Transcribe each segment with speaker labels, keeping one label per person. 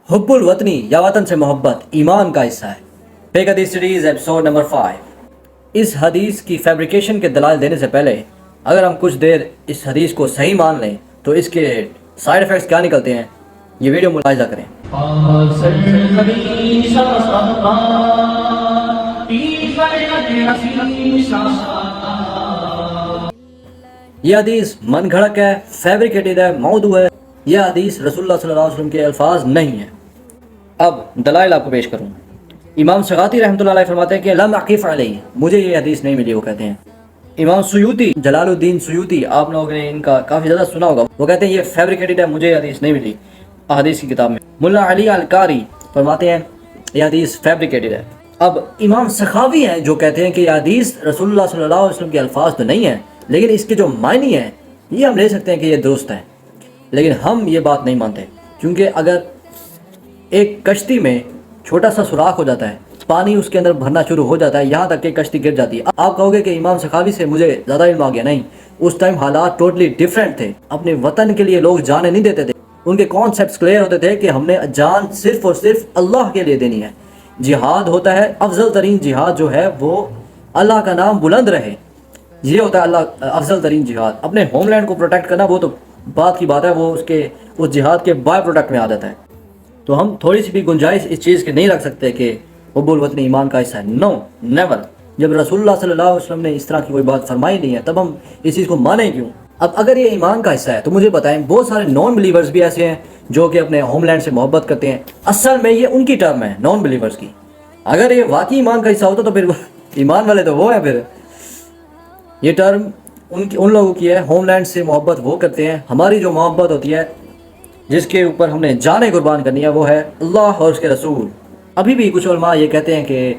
Speaker 1: हुब्बुल वतनी या वतन से मोहब्बत ईमान का हिस्सा है। फेक हदीस सीरीज एपिसोड नंबर 5। इस हदीस की फैब्रिकेशन के दलाल देने से पहले अगर हम कुछ देर इस हदीस को सही मान लें तो इसके साइड इफ़ेक्ट्स क्या निकलते हैं, ये वीडियो मुलाहिजा करें। यह हदीस मन घड़क है, फैब्रिकेटेड है, मौदू है। यह हदीस रसूलुल्लाह सल्लल्लाहु अलैहि वसल्लम के अल्फाज नहीं है। अब दलाइल आपको पेश करूँ। इमाम सगाती रहमतुल्लाह अलैह फरमाते हैं कि लम अक़िफ़ अलैहि, मुझे ये हदीस नहीं मिली। वो कहते हैं इमाम सुयूती, जलालुद्दीन सुयूती, आप लोगों ने इनका काफ़ी ज़्यादा सुना होगा, वो कहते हैं ये फैब्रिकेटेड है, मुझे हदीस नहीं मिली हदीस की किताब में। मुल्ला अली अल कारी फरमाते हैं यह हदीस फैब्रिकेटेड है। अब इमाम सखावी हैं जो कहते हैं कि यह हदीस रसूलुल्लाह सल्लल्लाहु अलैहि वसल्लम के अल्फाज तो नहीं है, लेकिन इसके जो मायने हैं ये हम ले सकते हैं कि ये दुरुस्त है। लेकिन हम ये बात नहीं मानते, क्योंकि अगर एक कश्ती में छोटा सा सुराख हो जाता है, पानी उसके अंदर भरना शुरू हो जाता है, यहाँ तक कि कश्ती गिर जाती है। आप कहोगे कि इमाम सखावी से मुझे ज़्यादा इल्म आ गया। नहीं, उस टाइम हालात टोटली डिफरेंट थे। अपने वतन के लिए लोग जाने नहीं देते थे। उनके कॉन्सेप्ट्स क्लियर होते थे कि हमने जान सिर्फ और सिर्फ अल्लाह के लिए देनी है। जिहाद होता है, अफजल तरीन जिहाद जो है वो अल्लाह का नाम बुलंद रहे, ये होता है अल्लाह अफजल तरीन जिहाद। अपने होमलैंड को प्रोटेक्ट करना वो तो बात की बात है, वो उसके उस जिहाद के बाय प्रोडक्ट में आ जाता है। तो हम थोड़ी सी भी गुंजाइश इस चीज़ की नहीं रख सकते कि हुब्बुल वतनी ईमान का हिस्सा है। No, never. जब रसूलुल्लाह सल्लल्लाहु अलैहि वसल्लम ने इस तरह की कोई बात फरमाई नहीं है, तब हम इस चीज़ को माने क्यों? अब अगर ये ईमान का हिस्सा है तो मुझे बताएं, बहुत सारे नॉन बिलीवर्स भी ऐसे हैं जो कि अपने होमलैंड से मोहब्बत करते हैं। असल में ये उनकी टर्म है, नॉन बिलीवर्स की। अगर ये वाकई ईमान का हिस्सा होता तो फिर ईमान वाले तो वो है। फिर ये टर्म उन लोगों की है, होमलैंड से मोहब्बत वो करते हैं। हमारी जो मोहब्बत होती है, जिसके ऊपर हमने जाने कुर्बान करनी है, वो है अल्लाह और उसके रसूल। अभी भी कुछ उलमा ये कहते हैं कि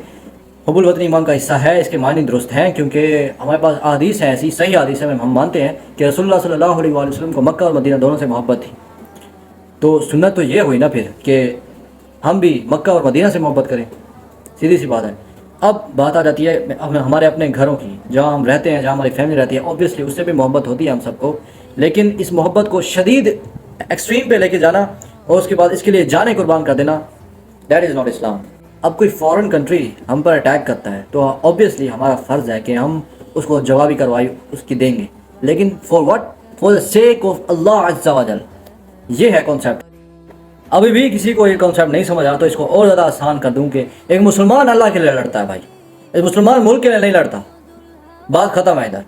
Speaker 1: हुब्बुल वतनी ईमान का हिस्सा है, इसके मानी दुरुस्त हैं, क्योंकि हमारे पास हदीस है, ऐसी सही हदीस है, हम मानते हैं कि रसूलुल्लाह सल्लल्लाहु अलैहि वसल्लम को मक्का और मदीना दोनों से मोहब्बत थी। तो सुन्नत तो ये हुई ना फिर कि हम भी मक्का और मदीना से मोहब्बत करें, सीधी सी बात है। अब बात आ जाती है हमारे अपने घरों की, जहाँ हम रहते हैं, जहाँ हमारी फैमिली रहती है। ऑब्वियसली उससे भी मोहब्बत होती है हम सबको, लेकिन इस मोहब्बत को शदीद एक्सट्रीम पे लेके जाना और उसके बाद इसके लिए जाने कुर्बान कर देना, दैट इज़ नॉट इस्लाम। अब कोई फॉरेन कंट्री हम पर अटैक करता है तो ऑब्वियसली हमारा फ़र्ज़ है कि हम उसको जवाबी कार्रवाई उसकी देंगे, लेकिन for what? For the sake of अल्लाह अज़्ज़ा व जल। ये है कॉन्सेप्ट। अभी भी किसी को ये कॉन्सेप्ट नहीं समझ आ तो इसको और ज़्यादा आसान कर दूं कि एक मुसलमान अल्लाह के लिए लड़ता है भाई, एक मुसलमान मुल्क के लिए नहीं लड़ता। बात ख़त्म है इधर।